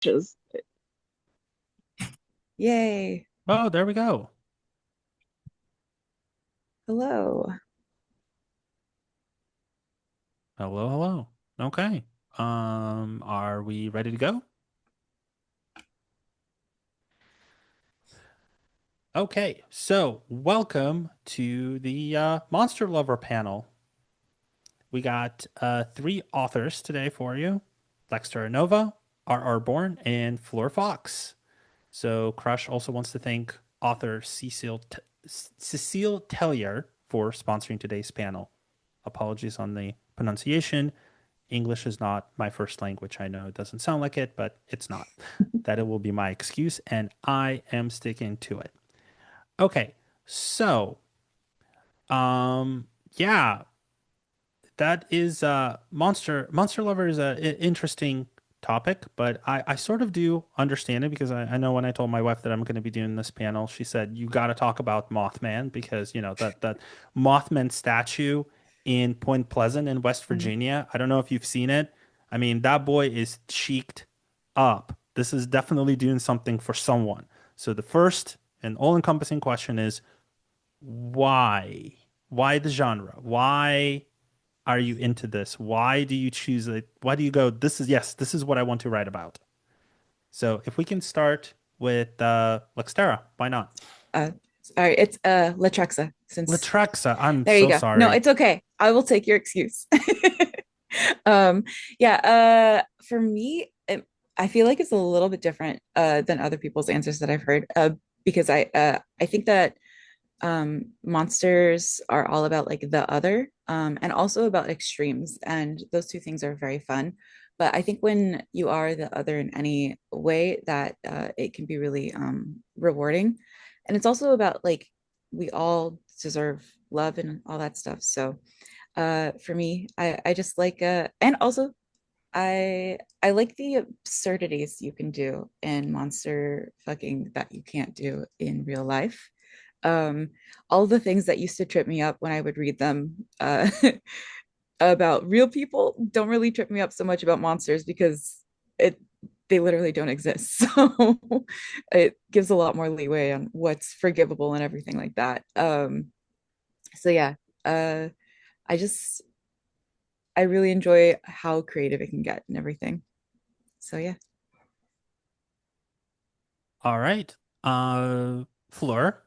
Just Yay. Oh, there we go. Hello. Hello, hello. Okay. Are we ready to go? Okay. So, welcome to the Monster Lover panel. We got three authors today for you: Lextera Nova, R.R. Bourne, and Fleur Fox. So, Crush also wants to thank author Cecile Tellier for sponsoring today's panel. Apologies on the pronunciation. English is not my first language. I know it doesn't sound like it, but it's not. That it will be my excuse, and I am sticking to it. Okay, so yeah, that is Monster Lover is a interesting topic, but I sort of do understand it because I know when I told my wife that I'm going to be doing this panel, she said you got to talk about Mothman because you know that Mothman statue in Point Pleasant in West Mm. Virginia. I don't know if you've seen it. I mean, that boy is cheeked up. This is definitely doing something for someone. So the first and all-encompassing question is why? Why the genre? Why are you into this? Why do you choose it? Why do you go, this is, yes, this is what I want to write about? So if we can start with Lextera, why not? Uh, Sorry, it's Latrexa since Latrexa, I'm there you so go. No, sorry. it's okay. I will take your excuse. Um, yeah, for me, I feel like it's a little bit different than other people's answers that I've heard because I think that monsters are all about like the other and also about extremes, and those two things are very fun. But I think when you are the other in any way, that it can be really rewarding. And it's also about like we all deserve love and all that stuff. So for me, I just like and also I like the absurdities you can do in monster fucking that you can't do in real life. Um, all the things that used to trip me up when I would read them about real people don't really trip me up so much about monsters because it they literally don't exist. So it gives a lot more leeway on what's forgivable and everything like that. So yeah, uh, I just I really enjoy how creative it can get and everything. So yeah. All right. Fleur.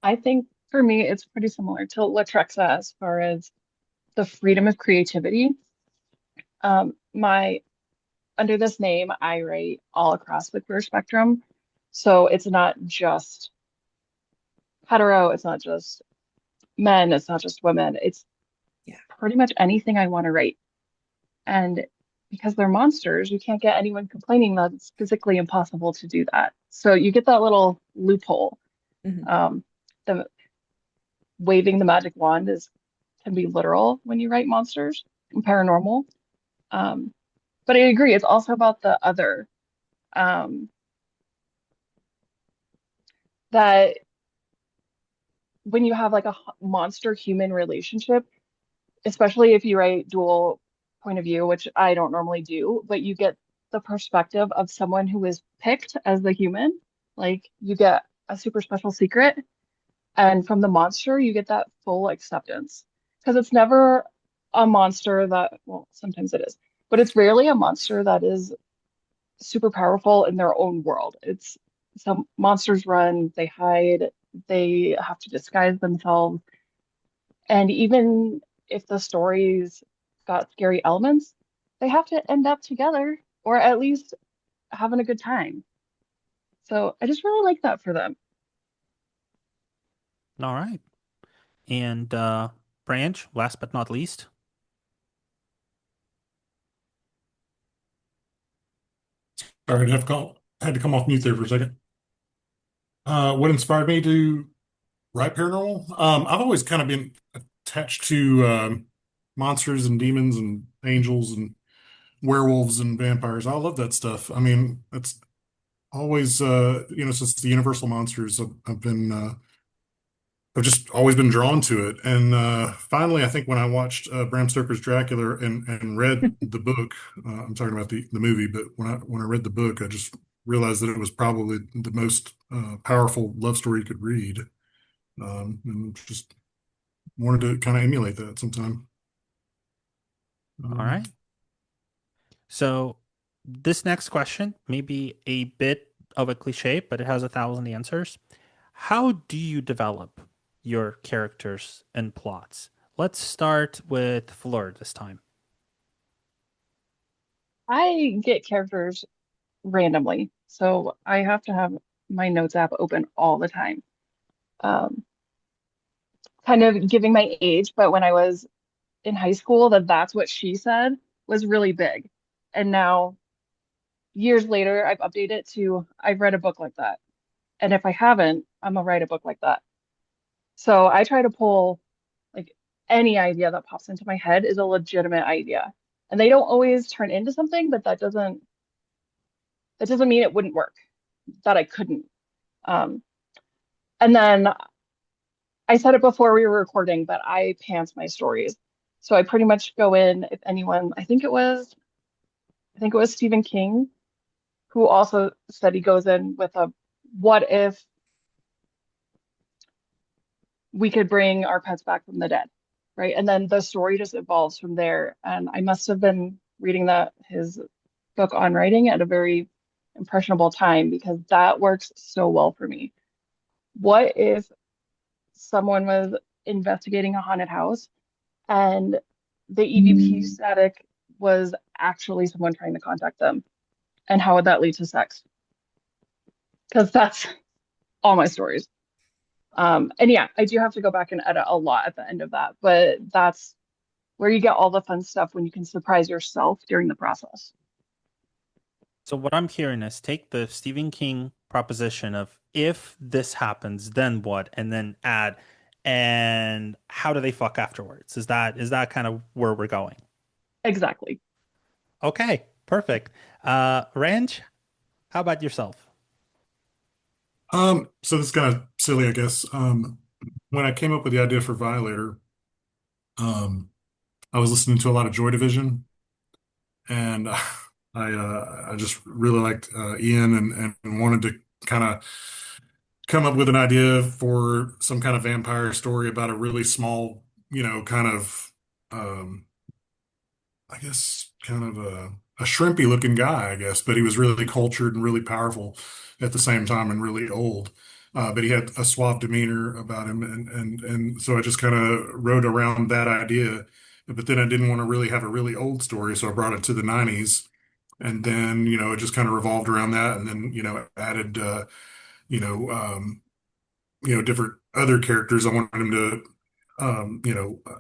I think for me, it's pretty similar to Latrexa as far as the freedom of creativity. My under this name, I write all across the queer spectrum. So it's not just hetero, it's not just men, it's not just women. It's Yeah. pretty much anything I want to write. And because they're monsters, you can't get anyone complaining that it's physically impossible to do that. So you get that little loophole. Mhm. Um, the waving the magic wand is can be literal when you write monsters and paranormal. Um, but I agree, it's also about the other. Um, that when you have like a monster human relationship, especially if you write dual point of view, which I don't normally do, but you get the perspective of someone who is picked as the human. Like you get a super special secret, and from the monster, you get that full acceptance. Because it's never a monster that, well, sometimes it is, but it's rarely a monster that is super powerful in their own world. It's some monsters run, they hide, they have to disguise themselves. And even if the story's got scary elements, they have to end up together or at least having a good time. So I just really like that for them. All right. And Branch, last but not least. Sorry, had to come off mute there for a second. What inspired me to write paranormal? I've always kind of been attached to monsters and demons and angels and werewolves and vampires. I love that stuff. I mean, it's always since the Universal monsters, I've been I've just always been drawn to it. And finally, I think when I watched Bram Stoker's Dracula and read the book, I'm talking about the movie, but when I read the book, I just realized that it was probably the most powerful love story you could read, and just wanted to kind of emulate that sometime. All right. So this next question may be a bit of a cliche, but it has 1,000 answers. How do you develop your characters and plots? Let's start with Fleur this time. I get characters randomly, so I have to have my notes app open all the time. Um, Kind of giving my age, but when I was in high school, that's what she said was really big. And now, years later, I've updated to I've read a book like that. And if I haven't, I'm gonna write a book like that. So I try to pull like any idea that pops into my head is a legitimate idea. And they don't always turn into something, but that doesn't mean it wouldn't work, that I couldn't. Um, and then I said it before we were recording, but I pants my stories. So I pretty much go in, if anyone, I think it was Stephen King who also said he goes in with a what if we could bring our pets back from the dead, right? And then the story just evolves from there. And I must have been reading that his book on writing at a very impressionable time because that works so well for me. What if someone was investigating a haunted house and the EVP static was actually someone trying to contact them? And how would that lead to sex? Because that's all my stories. And yeah, I do have to go back and edit a lot at the end of that, but that's where you get all the fun stuff when you can surprise yourself during the process. So what I'm hearing is take the Stephen King proposition of if this happens, then what? And then add, and how do they fuck afterwards? Is that kind of where we're going? Exactly. Okay, perfect. Ranch, how about yourself? So this is kind of silly, I guess. When I came up with the idea for Violator, um, I was listening to a lot of Joy Division, and I just really liked Ian and wanted to kind of come up with an idea for some kind of vampire story about a really small, kind of um, I guess kind of a shrimpy looking guy, I guess, but he was really cultured and really powerful at the same time and really old. But he had a suave demeanor about him, and so I just kind of wrote around that idea. But then I didn't want to really have a really old story, so I brought it to the 90s, and then it just kind of revolved around that, and then added you know um, different other characters. I wanted him to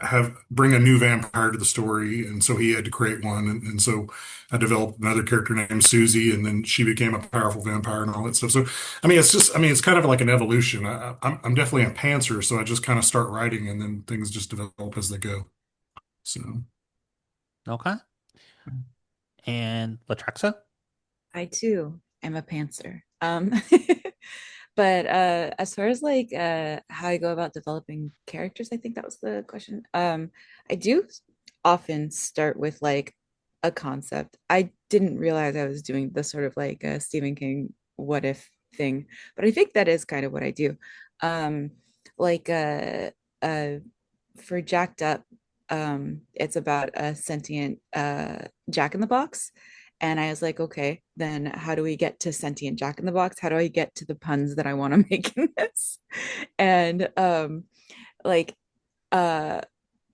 have bring a new vampire to the story, and so he had to create one, and so I developed another character named Susie, and then she became a powerful vampire and all that stuff. So, it's kind of like an evolution. I'm definitely a pantser, so I just kind of start writing, and then things just develop as they go. So, Okay. And Latrexa? I too am a pantser. But as far as like how I go about developing characters, I think that was the question. I do often start with like a concept. I didn't realize I was doing the sort of like Stephen King what if thing, but I think that is kind of what I do. Um, like uh for Jacked Up, it's about a sentient Jack in the Box. And I was like, okay, then how do we get to sentient Jack in the Box? How do I get to the puns that I want to make in this? And like uh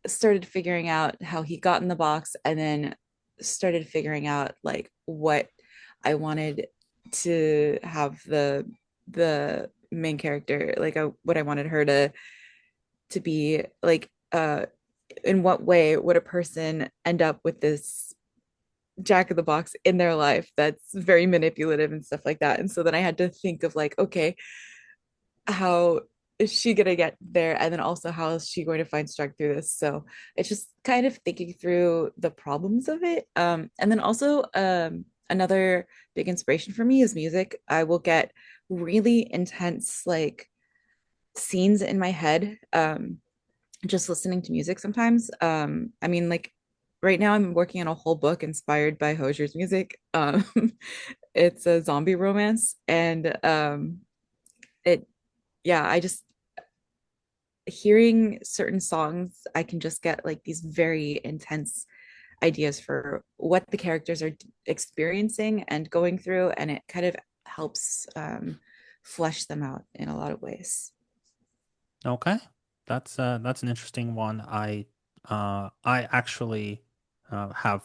started figuring out how he got in the box and then started figuring out like what I wanted to have the main character like what I wanted her to be like in what way would a person end up with this jack of the box in their life that's very manipulative and stuff like that. And so then I had to think of like, okay, how is she gonna get there? And then also how is she going to find strength through this? So it's just kind of thinking through the problems of it. And then also another big inspiration for me is music. I will get really intense like scenes in my head, just listening to music sometimes. I mean, like right now I'm working on a whole book inspired by Hosier's music. It's a zombie romance, and it yeah, I just hearing certain songs, I can just get like these very intense ideas for what the characters are experiencing and going through, and it kind of helps flesh them out in a lot of ways. Okay. That's an interesting one. I actually have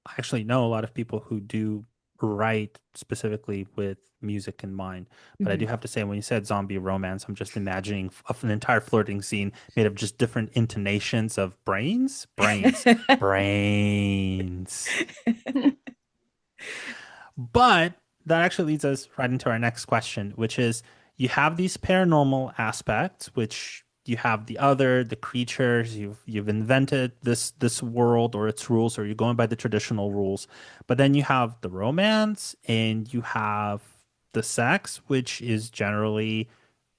I actually know a lot of people who do write specifically with music in mind. But I do Mhm. have to say, when you said zombie romance, I'm just imagining an entire flirting scene made of just different intonations of brains, brains, brains. But that actually leads us right into our next question, which is you have these paranormal aspects, which you have the other, the creatures, you've invented this world or its rules, or you're going by the traditional rules. But then you have the romance and you have the sex, which is generally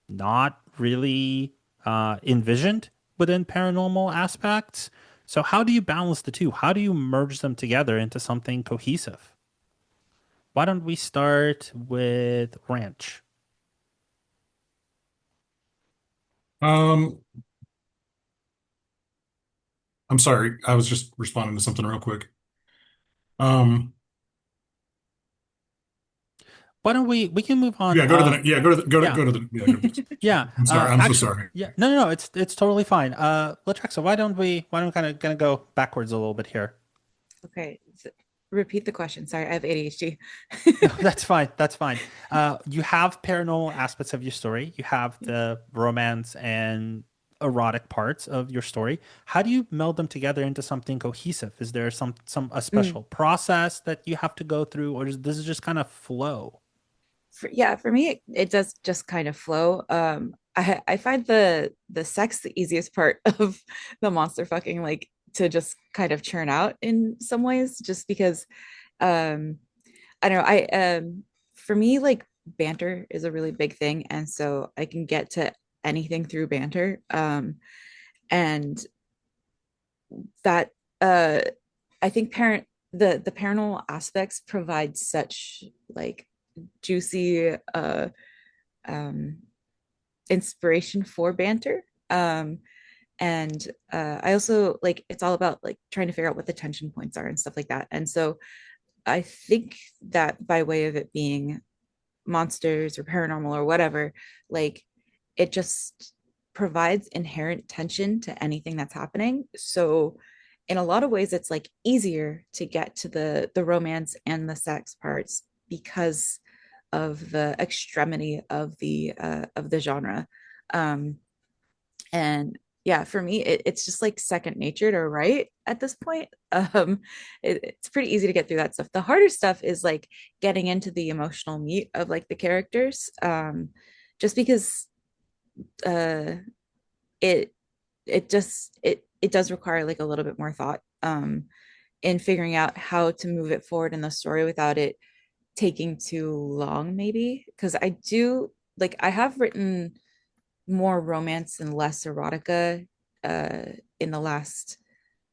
not really envisioned within paranormal aspects. So how do you balance the two? How do you merge them together into something cohesive? Why don't we start with Ranch? Um, I'm sorry, I was just responding to something real quick. Um, Why don't we can move on? yeah, go to the yeah, Yeah, go to the. yeah. I'm sorry, I'm so Actually, sorry. yeah. No, no, no. It's totally fine. Latrexa, why don't we kind of go backwards a little bit here? Okay, repeat the question. Sorry, I have ADHD. No, that's fine. That's fine. You have paranormal aspects of your story. You have the romance and erotic parts of your story. How do you meld them together into something cohesive? Is there some a Mm. special process that you have to go through, or does this just kind of flow? Yeah, for me, it does just kind of flow. I find the sex the easiest part of the monster fucking, like to just kind of churn out in some ways, just because um I don't know. For me, like banter is a really big thing, and so I can get to anything through banter. And that I think the paranormal aspects provide such like juicy um inspiration for banter. And I also like it's all about like trying to figure out what the tension points are and stuff like that. And so I think that by way of it being monsters or paranormal or whatever, like it just provides inherent tension to anything that's happening. So in a lot of ways it's like easier to get to the romance and the sex parts because of the extremity of the genre. Um and yeah, for me it's just like second nature to write at this point. It's pretty easy to get through that stuff. The harder stuff is like getting into the emotional meat of like the characters, just because uh it it does require like a little bit more thought in figuring out how to move it forward in the story without it taking too long, maybe. Because I do like I have written more romance and less erotica uh in the last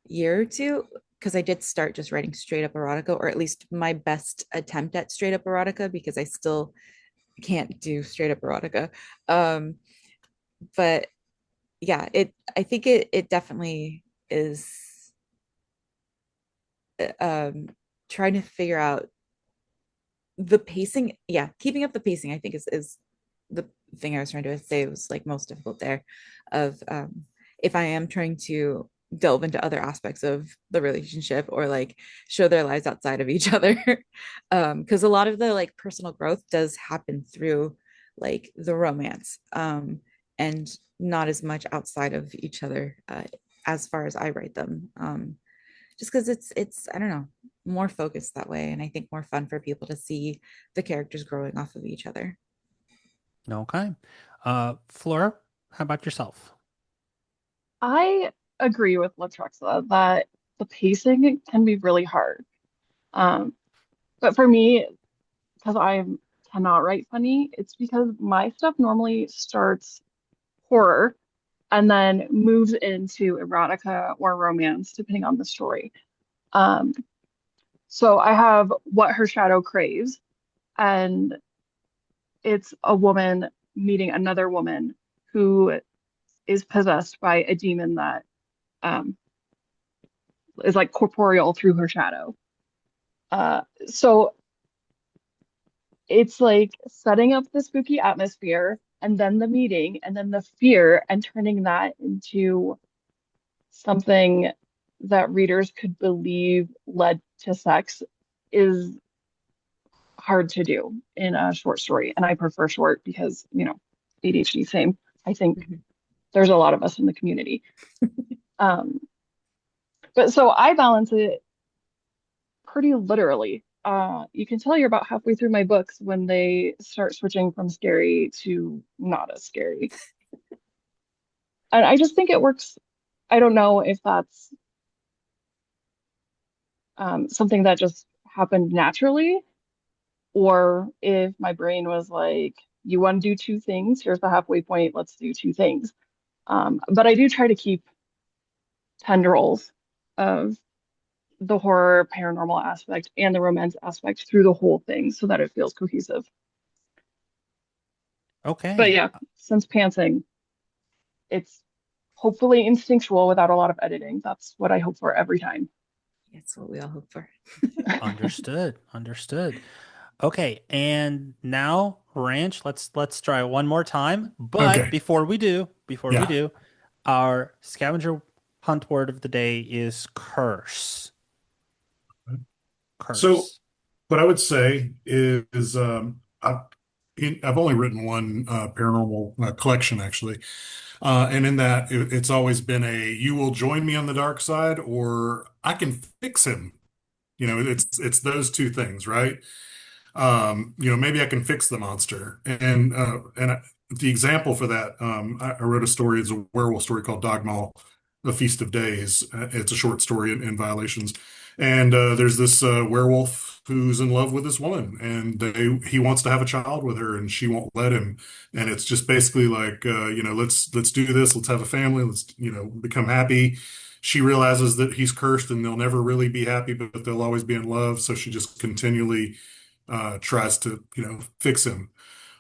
year or two, because I did start just writing straight up erotica, or at least my best attempt at straight up erotica, because I still can't do straight up erotica. um but yeah, I think it definitely is trying to figure out the pacing. Yeah, keeping up the pacing I think is the thing I was trying to say was like most difficult there, of if I am trying to delve into other aspects of the relationship or like show their lives outside of each other. Because a lot of the like personal growth does happen through like the romance, and not as much outside of each other, as far as I write them. Just because it's I don't know, more focused that way, and I think more fun for people to see the characters growing off of each other. Okay. Flora, how about yourself? I agree with Latrexa that the pacing can be really hard. Um, but for me, because I'm cannot write funny, it's because my stuff normally starts horror and then moves into erotica or romance, depending on the story. Um, so I have What Her Shadow Craves, and it's a woman meeting another woman who is possessed by a demon that um, is like corporeal through her shadow. So it's like setting up the spooky atmosphere and then the meeting and then the fear and turning that into something that readers could believe led to sex is hard to do in a short story. And I prefer short because, ADHD, same. I think there's a lot of us in the community. Um, but so I balance it pretty literally. You can tell you're about halfway through my books when they start switching from scary to not as scary. And I just think it works. I don't know if that's something that just happened naturally, or if my brain was like, you want to do two things, here's the halfway point, let's do two things. But I do try to keep tendrils of the horror paranormal aspect and the romance aspect through the whole thing so that it feels cohesive. But Okay. yeah, since pantsing, it's hopefully instinctual without a lot of editing. That's what I hope for every time. That's what we all hope for. Understood. Understood. Okay, and now Ranch, let's try one more time. But Okay. before we Yeah. do, our scavenger hunt word of the day is curse. So Curse. what I would say is I've only written one paranormal collection actually, and in that it's always been a you will join me on the dark side or I can fix him. It's those two things, right? Maybe I can fix the monster. The example for that, I wrote a story, it's a werewolf story called Dogmaw, The Feast of Days. It's a short story in Violations. And there's this werewolf who's in love with this woman, and he wants to have a child with her, and she won't let him. And it's just basically like, let's do this, let's have a family, let's become happy. She realizes that he's cursed, and they'll never really be happy, but they'll always be in love. So she just continually tries to fix him.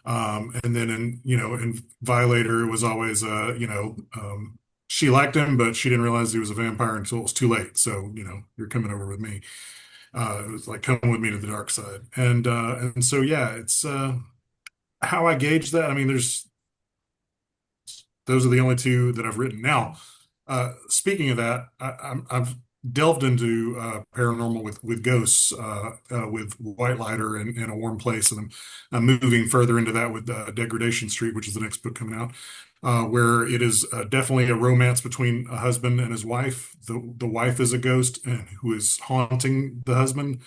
And then in Violator, it was always she liked him, but she didn't realize he was a vampire until it was too late. So you're coming over with me. It was like come with me to the dark side. And so yeah, it's how I gauge that. I mean, those are the only two that I've written. Now, speaking of that, I've delved into paranormal with ghosts, with White Lighter and A Warm Place, and I'm moving further into that with Degradation Street, which is the next book coming out, where it is definitely a romance between a husband and his wife. The wife is a ghost and who is haunting the husband,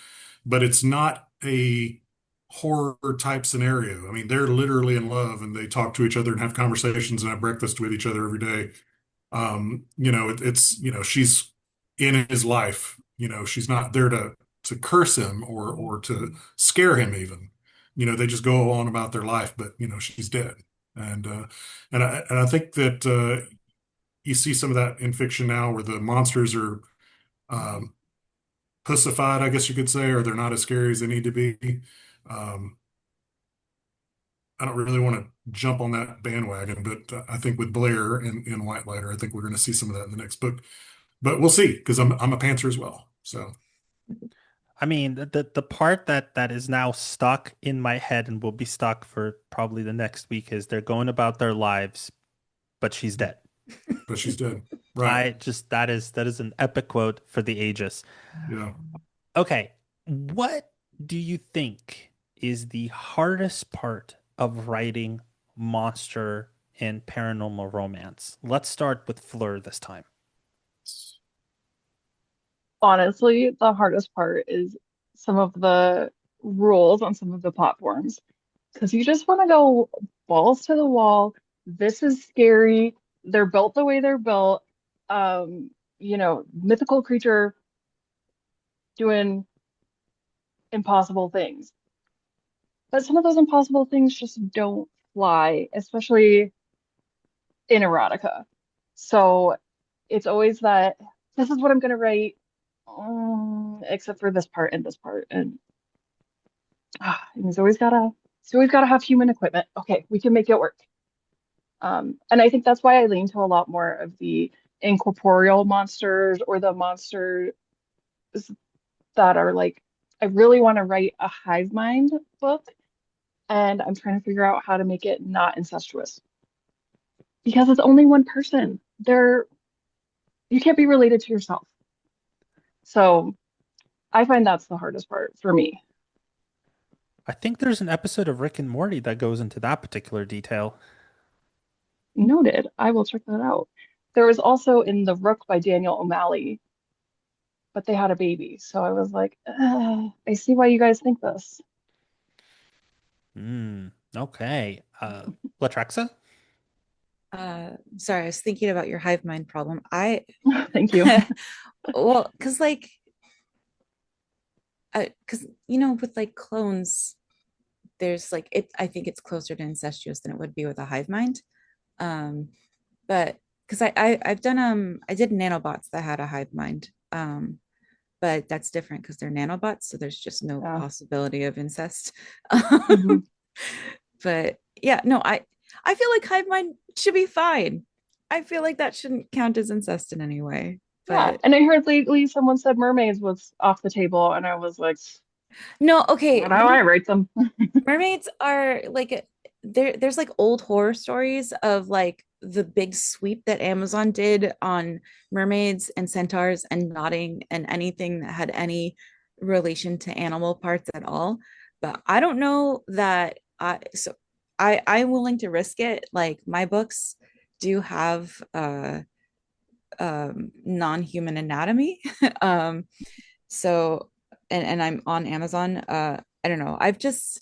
but it's not a horror type scenario. I mean, they're literally in love and they talk to each other and have conversations and have breakfast with each other every day. It's she's in his life. She's not there to curse him or to scare him even. They just go on about their life, but she's dead. And I think that you see some of that in fiction now where the monsters are um, pussified, I guess you could say, or they're not as scary as they need to be. Um, I don't really want to jump on that bandwagon, but I think with Blair in White Lighter, I think we're going to see some of that in the next book. But we'll see because I'm a pantser as well. So I mean, the part that is now stuck in my head and will be stuck for probably the next week is they're going about their lives, but she's dead. but she's dead. Right. I just that is an epic quote for the ages. Yeah. Okay, what do you think is the hardest part of writing monster and paranormal romance? Let's start with Fleur this time. Honestly, the hardest part is some of the rules on some of the platforms because you just want to go balls to the wall. This is scary. They're built the way they're built. Mythical creature doing impossible things. But some of those impossible things just don't fly, especially in erotica. So it's always that this is what I'm gonna write, except for this part and this part, and he's always gotta have human equipment. Okay, we can make it work. And I think that's why I lean to a lot more of the incorporeal monsters or the monsters that are like, I really want to write a hive mind book, and I'm trying to figure out how to make it not incestuous because it's only one person. You can't be related to yourself. So I find that's the hardest part for me. I think there's an episode of Rick and Morty that goes into that particular detail. Noted. I will check that out. There was also in The Rook by Daniel O'Malley, but they had a baby. So I was like, I see why you guys think this. Okay. Latrexa? Sorry, I was thinking about your hive mind problem. Thank you. Well, because with like clones, there's like I think it's closer to incestuous than it would be with a hive mind. Um, but because I've done I did nanobots that had a hive mind. But that's different because they're nanobots, so there's just no Yeah. possibility of incest. Mhm. But yeah, no, I feel like hive mind should be fine. I feel like that shouldn't count as incest in any way. Yeah. But And I heard lately someone said mermaids was off the table, and I was like, no, okay, not how I write them. mermaids are like there's like old horror stories of like the big sweep that Amazon did on mermaids and centaurs and nodding and anything that had any relation to animal parts at all. But I don't know that I'm willing to risk it. Like my books do have non-human anatomy. um so and I'm on Amazon. I don't know. I've just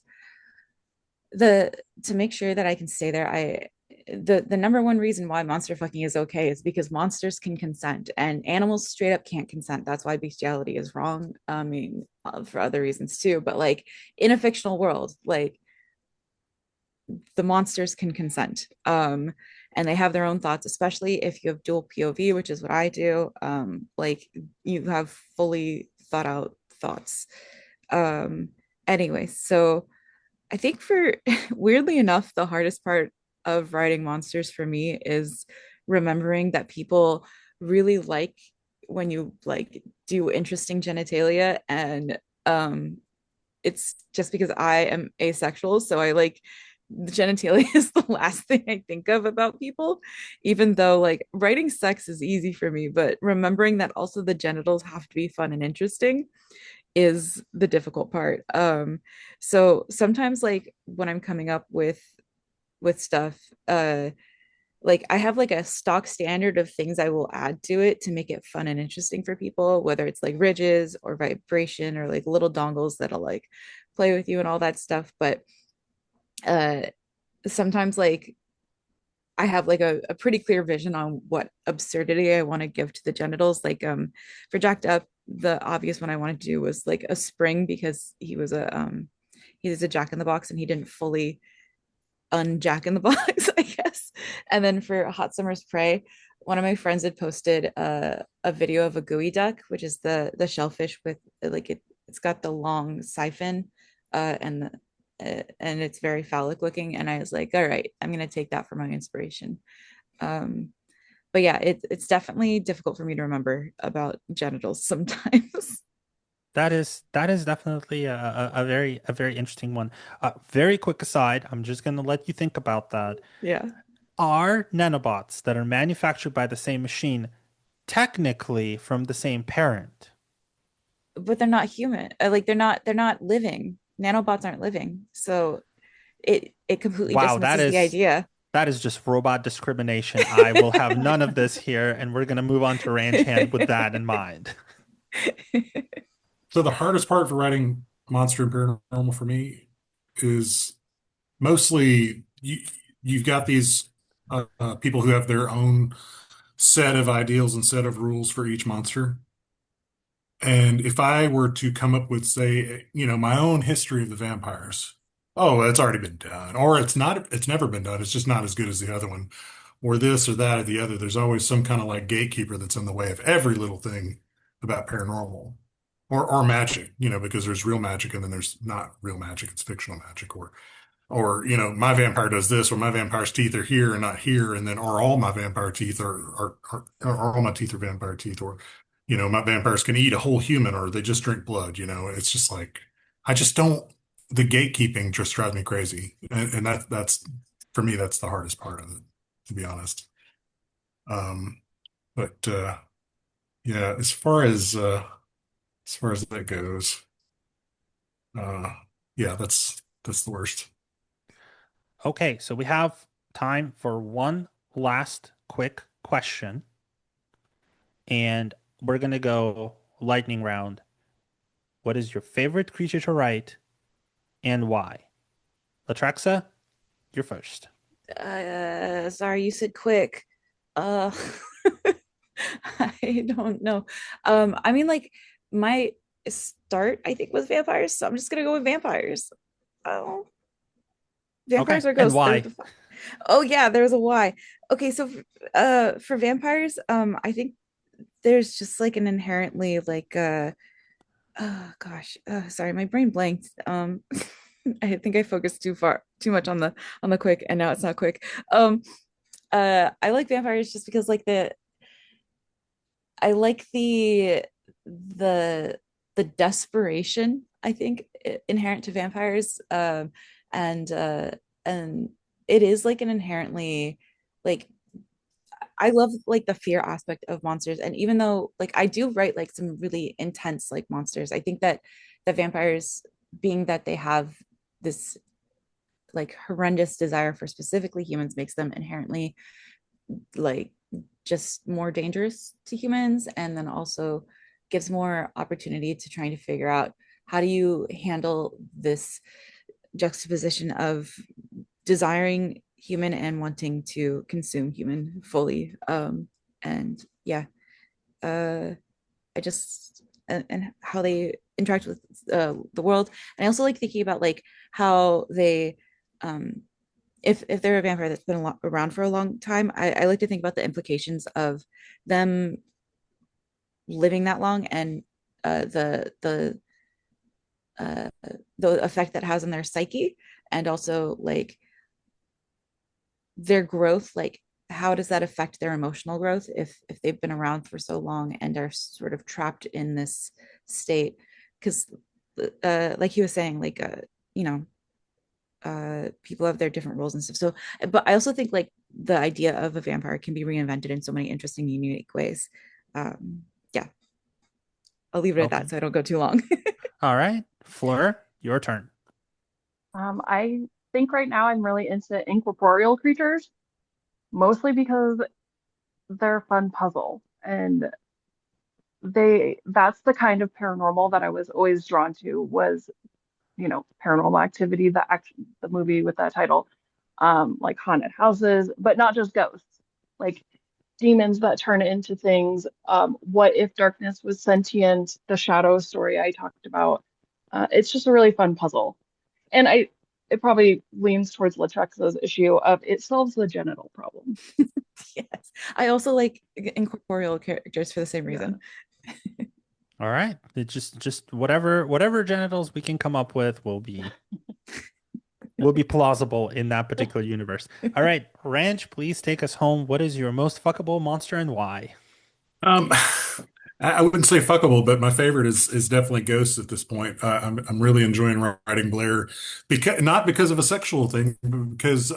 the to make sure that I can stay there, the number one reason why monster fucking is okay is because monsters can consent and animals straight up can't consent. That's why bestiality is wrong. I mean, for other reasons too, but like in a fictional world, like the monsters can consent. And they have their own thoughts, especially if you have dual POV, which is what I do. Like you have fully thought out thoughts. Um, anyway, so I think for weirdly enough, the hardest part of writing monsters for me is remembering that people really like when you like do interesting genitalia, and it's just because I am asexual, so I like the genitalia is the last thing I think of about people, even though like writing sex is easy for me, but remembering that also the genitals have to be fun and interesting is the difficult part. So sometimes like when I'm coming up with stuff, like I have like a stock standard of things I will add to it to make it fun and interesting for people, whether it's like ridges or vibration or like little dongles that'll like play with you and all that stuff. But uh sometimes like I have like a pretty clear vision on what absurdity I want to give to the genitals. Like for Jacked Up, the obvious one I wanted to do was like a spring because he was a jack in the box and he didn't fully unjack in the box, I guess. And then for Hot Summer's Prey, one of my friends had posted a video of a gooey duck, which is the shellfish with like it's got the long siphon and it's very phallic looking. And I was like, all right, I'm gonna take that for my inspiration. Um, but yeah, it's definitely difficult for me to remember about genitals sometimes. That is definitely a very interesting one. Very quick aside, I'm just gonna let you think about that. Yeah, Are nanobots that are manufactured by the same machine technically from the same parent? but they're not human. Like they're not living. Nanobots aren't living, so it completely Wow, that dismisses the is idea. that is just robot discrimination. I will have none of this here, and we're gonna move on to Ranch Hand with that in mind. So the hardest part for writing monster and paranormal for me is mostly you've got these people who have their own set of ideals and set of rules for each monster. And if I were to come up with, say, my own history of the vampires, oh, it's already been done, or it's not, it's never been done. It's just not as good as the other one, or this or that or the other. There's always some kind of like gatekeeper that's in the way of every little thing about paranormal or magic, because there's real magic and then there's not real magic. It's fictional magic, or my vampire does this, or my vampire's teeth are here and not here, and then or all my vampire teeth are all my teeth are vampire teeth, or my vampires can eat a whole human, or they just drink blood. It's just like I just don't. The gatekeeping just drives me crazy, and that's for me that's the hardest part of it, to be honest. Um, but yeah, as far as that goes, uh, yeah, that's the worst. Okay, so we have time for one last quick question, and we're gonna go lightning round. What is your favorite creature to write and why? Latrexa, you're first. Sorry, you said quick. Uh, I don't know. I mean, like my start, I think, was vampires, so I'm just gonna go with vampires. Oh, Okay, vampires are and ghosts. They're why? the Oh yeah, there's a why. Okay, so for vampires, I think there's just like an inherently like oh gosh, sorry, my brain blanked. I think I focused too much on the quick, and now it's not quick. I like vampires just because I like the the desperation, I think, inherent to vampires. And and it is like an inherently like I love like the fear aspect of monsters. And even though like I do write like some really intense like monsters, I think that the vampires, being that they have this like horrendous desire for specifically humans, makes them inherently like just more dangerous to humans, and then also gives more opportunity to trying to figure out how do you handle this juxtaposition of desiring human and wanting to consume human fully. And yeah, uh I just and how they interact with the world. And I also like thinking about like how they um if they're a vampire that's been around for a long time, I like to think about the implications of them living that long, and uh, the the uh, the effect that has on their psyche, and also like their growth. Like how does that affect their emotional growth if they've been around for so long and are sort of trapped in this state? Because like he was saying, like you know people have their different roles and stuff. So but I also think like the idea of a vampire can be reinvented in so many interesting unique ways. Yeah, I'll leave it at Okay. that so I don't go too long. All right, Fleur, your turn. I think right now I'm really into incorporeal creatures, mostly because they're a fun puzzle. And that's the kind of paranormal that I was always drawn to was, Paranormal Activity, the movie with that title, like haunted houses, but not just ghosts, like demons that turn into things. What if darkness was sentient? The shadow story I talked about. It's just a really fun puzzle. And it probably leans towards Latrexa's issue of it solves the genital problem. Yes, I also like incorporeal characters for the same Yeah. reason. All right, it just whatever genitals we can come up with will be plausible in that particular universe. All right, Ranch, please take us home. What is your most fuckable monster and why? Um, I wouldn't say fuckable, but my favorite is definitely Ghosts at this point. I'm really enjoying writing Blair, because not because of a sexual thing, but because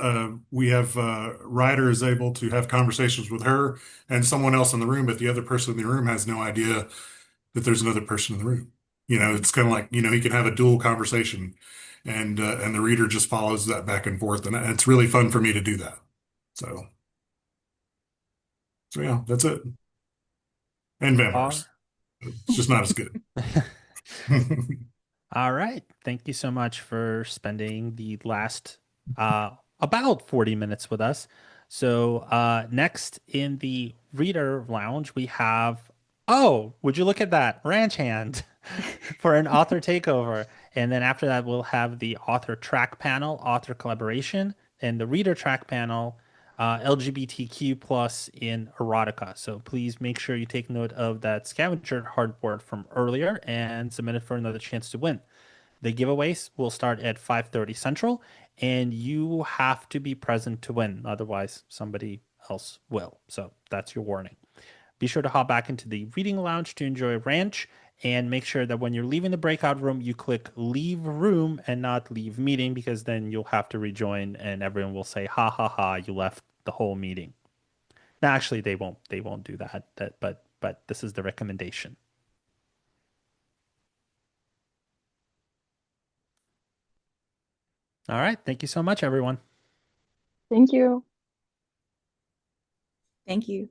we have Ryder is able to have conversations with her and someone else in the room, but the other person in the room has no idea that there's another person in the room. It's kind of like he can have a dual conversation, and the reader just follows that back and forth, and it's really fun for me to do that. So so yeah, that's it. And All vampires. It's just not as good. All right. Thank you so much for spending the last about 40 minutes with us. So next in the reader lounge, we have, oh, would you look at that? Ranch Hand. for an author takeover. And then after that, we'll have the author track panel, author collaboration, and the reader track panel, LGBTQ plus in erotica. So please make sure you take note of that scavenger hardboard from earlier and submit it for another chance to win. The giveaways will start at 5:30 Central, and you have to be present to win. Otherwise, somebody else will. So that's your warning. Be sure to hop back into the reading lounge to enjoy Ranch, and make sure that when you're leaving the breakout room, you click leave room and not leave meeting, because then you'll have to rejoin and everyone will say, ha ha ha, you left the whole meeting. Now, actually, they won't do that. But this is the recommendation. All right. Thank you so much, everyone. Thank you. Thank you.